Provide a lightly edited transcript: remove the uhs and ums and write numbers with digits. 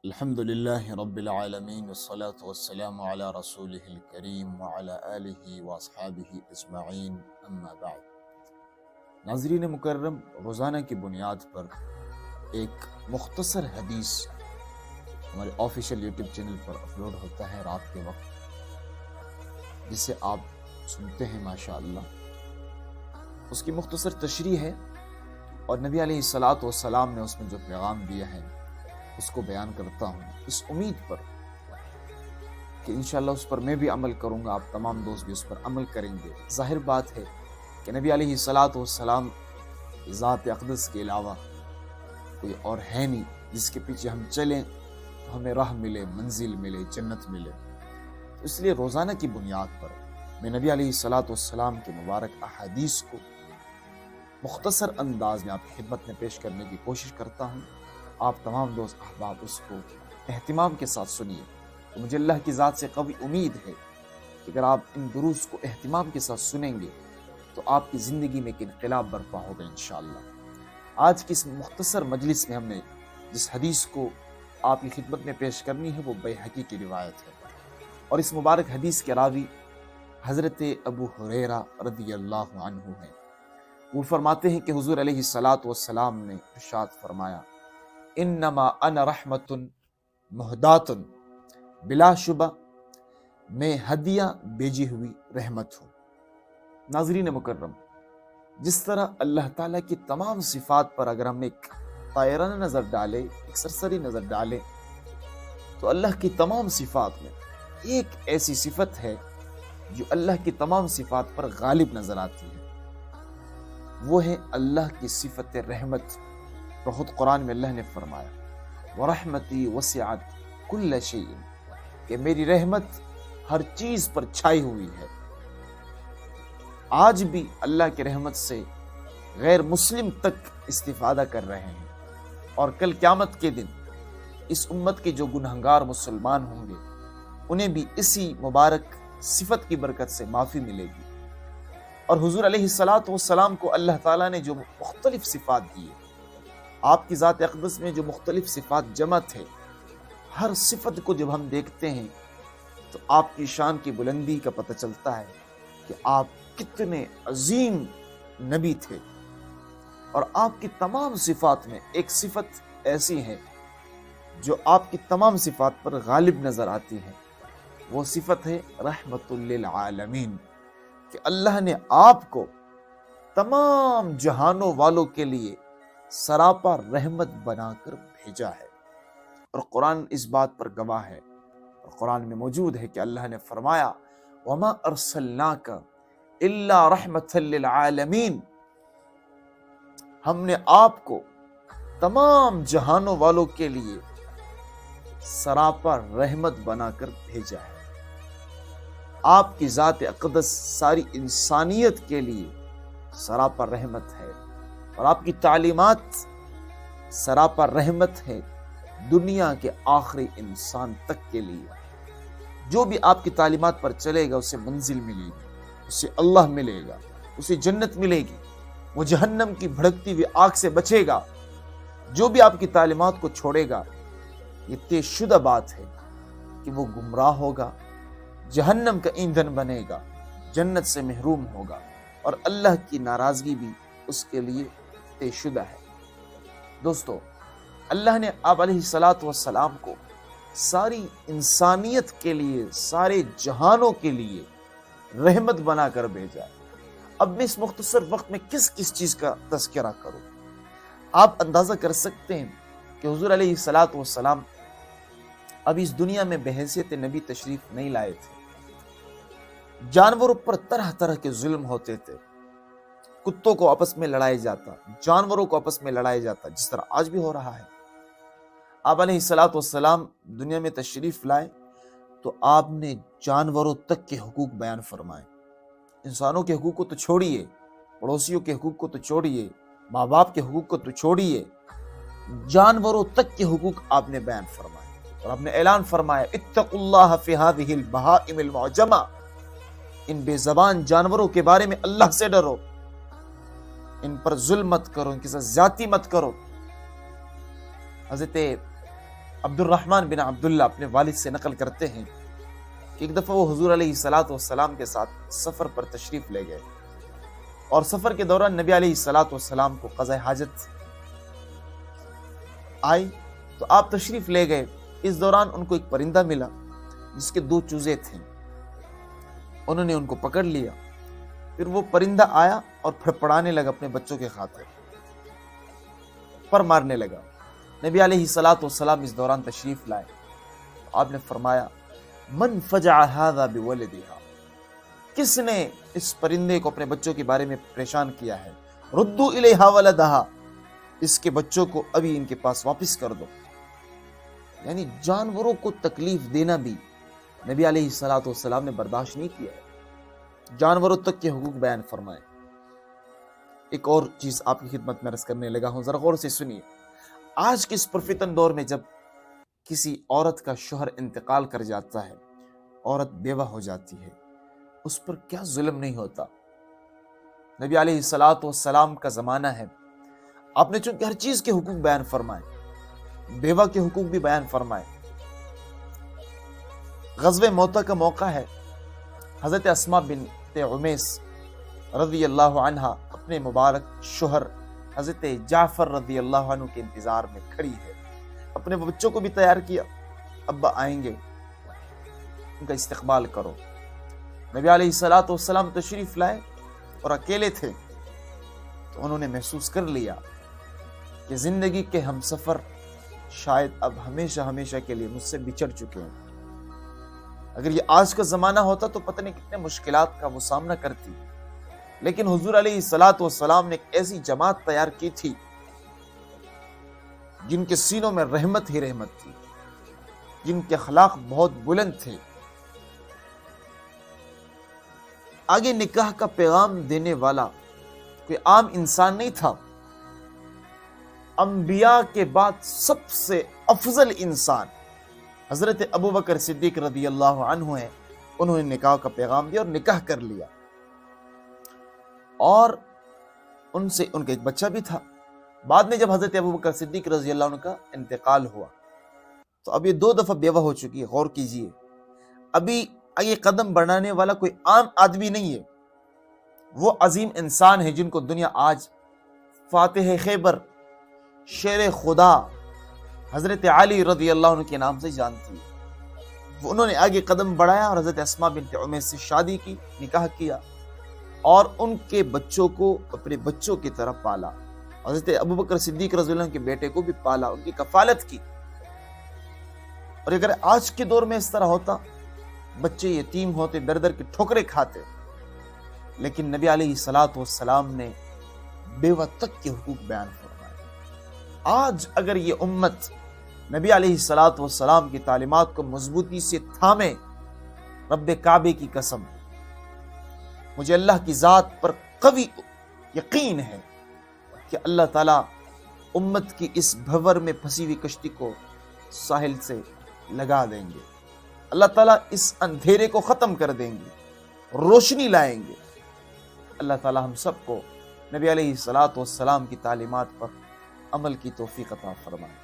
الحمد لله رب العالمين والصلاة والسلام على رسوله الكريم وعلى آله واصحابه اجمعین اما بعد۔ ناظرین مکرم، روزانہ کی بنیاد پر ایک مختصر حدیث ہمارے آفیشیل یوٹیوب چینل پر اپلوڈ ہوتا ہے رات کے وقت، جسے آپ سنتے ہیں ماشاءاللہ۔ اس کی مختصر تشریح ہے اور نبی علیہ الصلاۃ والسلام نے اس میں جو پیغام دیا ہے اس کو بیان کرتا ہوں، اس امید پر کہ انشاءاللہ اس پر میں بھی عمل کروں گا، آپ تمام دوست بھی اس پر عمل کریں گے۔ ظاہر بات ہے کہ نبی علیہ الصلاۃ والسلام ذات اقدس کے علاوہ کوئی اور ہے نہیں جس کے پیچھے ہم چلیں تو ہمیں راہ ملے، منزل ملے، جنت ملے۔ اس لیے روزانہ کی بنیاد پر میں نبی علیہ الصلاۃ والسلام کے مبارک احادیث کو مختصر انداز میں آپ کی خدمت میں پیش کرنے کی کوشش کرتا ہوں۔ آپ تمام دوست احباب اس کو اہتمام کے ساتھ سنیے، تو مجھے اللہ کی ذات سے قوی امید ہے کہ اگر آپ ان دروس کو اہتمام کے ساتھ سنیں گے تو آپ کی زندگی میں ایک انقلاب برپا ہوگا انشاءاللہ۔ آج کی اس مختصر مجلس میں ہم نے جس حدیث کو آپ کی خدمت میں پیش کرنی ہے وہ بیہقی کی روایت ہے، اور اس مبارک حدیث کے راوی حضرت ابو ہریرہ رضی اللہ عنہ ہیں۔ وہ فرماتے ہیں کہ حضور علیہ الصلاۃ والسلام نے ارشاد فرمایا، انما انا رحمت مہدات، بلا شبہ میں ہدیہ بھیجی ہوئی رحمت ہوں۔ ناظرین مکرم، جس طرح اللہ تعالیٰ کی تمام صفات پر اگر ہم ایک طائرانہ نظر ڈالے، ایک سرسری نظر ڈالے، تو اللہ کی تمام صفات میں ایک ایسی صفت ہے جو اللہ کی تمام صفات پر غالب نظر آتی ہے، وہ ہے اللہ کی صفت رحمت۔ خود قرآن میں اللہ نے فرمایا، وَرَحْمَتِي وَسِعَتْ كُلَّ شَيْءٍ، کہ میری رحمت ہر چیز پر چھائی ہوئی ہے۔ آج بھی اللہ کی رحمت سے غیر مسلم تک استفادہ کر رہے ہیں، اور کل قیامت کے دن اس امت کے جو گنہگار مسلمان ہوں گے انہیں بھی اسی مبارک صفت کی برکت سے معافی ملے گی۔ اور حضور علیہ الصلاۃ والسلام کو اللہ تعالیٰ نے جو مختلف صفات دی، آپ کی ذات اقدس میں جو مختلف صفات جمع تھے، ہر صفت کو جب ہم دیکھتے ہیں تو آپ کی شان کی بلندی کا پتہ چلتا ہے کہ آپ کتنے عظیم نبی تھے۔ اور آپ کی تمام صفات میں ایک صفت ایسی ہے جو آپ کی تمام صفات پر غالب نظر آتی ہے، وہ صفت ہے رحمت للعالمین، کہ اللہ نے آپ کو تمام جہانوں والوں کے لیے سراپا رحمت بنا کر بھیجا ہے۔ اور قرآن اس بات پر گواہ ہے، اور قرآن میں موجود ہے کہ اللہ نے فرمایا، وَمَا أَرْسَلْنَاكَ إِلَّا رَحْمَةً لِلْعَالَمِينَ، ہم نے آپ کو تمام جہانوں والوں کے لیے سراپا رحمت بنا کر بھیجا ہے۔ آپ کی ذات اقدس ساری انسانیت کے لیے سراپا رحمت ہے، اور آپ کی تعلیمات سراپا رحمت ہے دنیا کے آخری انسان تک کے لیے۔ جو بھی آپ کی تعلیمات پر چلے گا اسے منزل ملے گی، اسے اللہ ملے گا، اسے جنت ملے گی، وہ جہنم کی بھڑکتی ہوئی آگ سے بچے گا۔ جو بھی آپ کی تعلیمات کو چھوڑے گا، یہ طے شدہ بات ہے کہ وہ گمراہ ہوگا، جہنم کا ایندھن بنے گا، جنت سے محروم ہوگا، اور اللہ کی ناراضگی بھی اس کے لیے طے شدہ ہے۔ دوستو، اللہ نے آپ علیہ الصلاۃ والسلام کو ساری انسانیت کے لیے، سارے جہانوں کے لیے رحمت بنا کر بھیجا ہے۔ اب میں اس مختصر وقت میں کس چیز کا تذکرہ کروں؟ آپ اندازہ کر سکتے ہیں کہ حضور علیہ الصلاۃ والسلام اب اس دنیا میں بحیثیت نبی تشریف نہیں لائے تھے۔ جانوروں پر طرح طرح کے ظلم ہوتے تھے، کتوں کو آپس میں لڑایا جاتا، جانوروں کو آپس میں لڑایا جاتا، جس طرح آج بھی ہو رہا ہے۔ آپ علیہ الصلاۃ والسلام دنیا میں تشریف لائے تو آپ نے جانوروں تک کے حقوق بیان فرمائے۔ انسانوں کے حقوق کو تو چھوڑیے، پڑوسیوں کے حقوق کو تو چھوڑیے، ماں باپ کے حقوق کو تو چھوڑیے، جانوروں تک کے حقوق آپ نے بیان فرمائے، اور آپ نے اعلان فرمایا، اتقوا اللہ فی ہذہ البہائم المعجمہ، ان بے زبان جانوروں کے بارے میں اللہ سے ڈرو، ان پر ظلم مت کرو، ان کے ساتھ زیادتی مت کرو۔ حضرت عبد الرحمن بن عبداللہ اپنے والد سے نقل کرتے ہیں کہ ایک دفعہ وہ حضور علیہ الصلوۃ والسلام کے ساتھ سفر پر تشریف لے گئے، اور سفر کے دوران نبی علیہ الصلوۃ والسلام کو قضاء حاجت آئی تو آپ تشریف لے گئے۔ اس دوران ان کو ایک پرندہ ملا جس کے 2 چوزے تھے، انہوں نے ان کو پکڑ لیا، پھر وہ پرندہ آیا اور پھڑپڑانے لگا اپنے بچوں کے خاطر، پر مارنے لگا۔ نبی علیہ الصلوۃ والسلام اس دوران تشریف لائے، آپ نے فرمایا من فجع هذا بولدها، کس نے اس پرندے کو اپنے بچوں کے بارے میں پریشان کیا ہے؟ ردوا الیہا ولدها، اس کے بچوں کو ابھی ان کے پاس واپس کر دو۔ یعنی جانوروں کو تکلیف دینا بھی نبی علیہ الصلوۃ والسلام نے برداشت نہیں کیا ہے، جانوروں تک کے حقوق بیان فرمائے۔ ایک اور چیز آپ کی خدمت میں عرض کرنے لگا ہوں، ذرا غور سے سنیے۔ آج کے اس پرفتن دور میں جب کسی عورت کا شوہر انتقال کر جاتا ہے، عورت بیوہ ہو جاتی ہے، اس پر کیا ظلم نہیں ہوتا۔ نبی علیہ الصلوۃ والسلام کا زمانہ ہے، آپ نے چونکہ ہر چیز کے حقوق بیان فرمائے، بیوہ کے حقوق بھی بیان فرمائے۔ غزوہ موتہ کا موقع ہے، حضرت اسماء بنت عمیس رضی اللہ عنہا اپنے مبارک شوہر حضرت جعفر رضی اللہ عنہ کے انتظار میں کھڑی ہے، اپنے بچوں کو بھی تیار کیا، ابا آئیں گے، ان کا استقبال کرو۔ نبی علیہ الصلوۃ والسلام تشریف لائے اور اکیلے تھے، تو انہوں نے محسوس کر لیا کہ زندگی کے ہم سفر شاید اب ہمیشہ ہمیشہ کے لیے مجھ سے بچھڑ چکے ہیں۔ اگر یہ آج کا زمانہ ہوتا تو پتہ نہیں کتنے مشکلات کا وہ سامنا کرتی، لیکن حضور علیہ الصلوۃ والسلام نے ایک ایسی جماعت تیار کی تھی جن کے سینوں میں رحمت ہی رحمت تھی، جن کے اخلاق بہت بلند تھے۔ آگے نکاح کا پیغام دینے والا کوئی عام انسان نہیں تھا، انبیاء کے بعد سب سے افضل انسان حضرت ابوبکر صدیق رضی اللہ عنہ ہیں۔ انہوں نے نکاح کا پیغام دیا اور نکاح کر لیا، اور ان سے ان کا ایک بچہ بھی تھا۔ بعد میں جب حضرت ابوبکر صدیق رضی اللہ عنہ کا انتقال ہوا تو اب یہ 2 دفعہ بیوہ ہو چکی ہے۔ غور کیجئے، ابھی یہ قدم بڑھانے والا کوئی عام آدمی نہیں ہے، وہ عظیم انسان ہے جن کو دنیا آج فاتح خیبر، شیر خدا حضرت علی رضی اللہ عنہ کے نام سے جانتی ہے۔ انہوں نے آگے قدم بڑھایا اور حضرت اسماء بنت عمیس سے شادی کی، نکاح کیا، اور ان کے بچوں کو اپنے بچوں کی طرح پالا۔ حضرت ابوبکر صدیق رضی اللہ عنہ کے بیٹے کو بھی پالا، ان کی کفالت کی۔ اور اگر آج کے دور میں اس طرح ہوتا، بچے یتیم ہوتے، در در کی ٹھوکریں کھاتے، لیکن نبی علیہ الصلوۃ والسلام نے بیوہ تک کے حقوق بیان فرمائے۔ آج اگر یہ امت نبی علیہ الصلوۃ والسلام کی تعلیمات کو مضبوطی سے تھامے، رب کعبے کی قسم، مجھے اللہ کی ذات پر قوی یقین ہے کہ اللہ تعالیٰ امت کی اس بھور میں پھنسی ہوئی کشتی کو ساحل سے لگا دیں گے، اللہ تعالیٰ اس اندھیرے کو ختم کر دیں گے، روشنی لائیں گے۔ اللہ تعالیٰ ہم سب کو نبی علیہ الصلوۃ والسلام کی تعلیمات پر عمل کی توفیق عطا فرمائے۔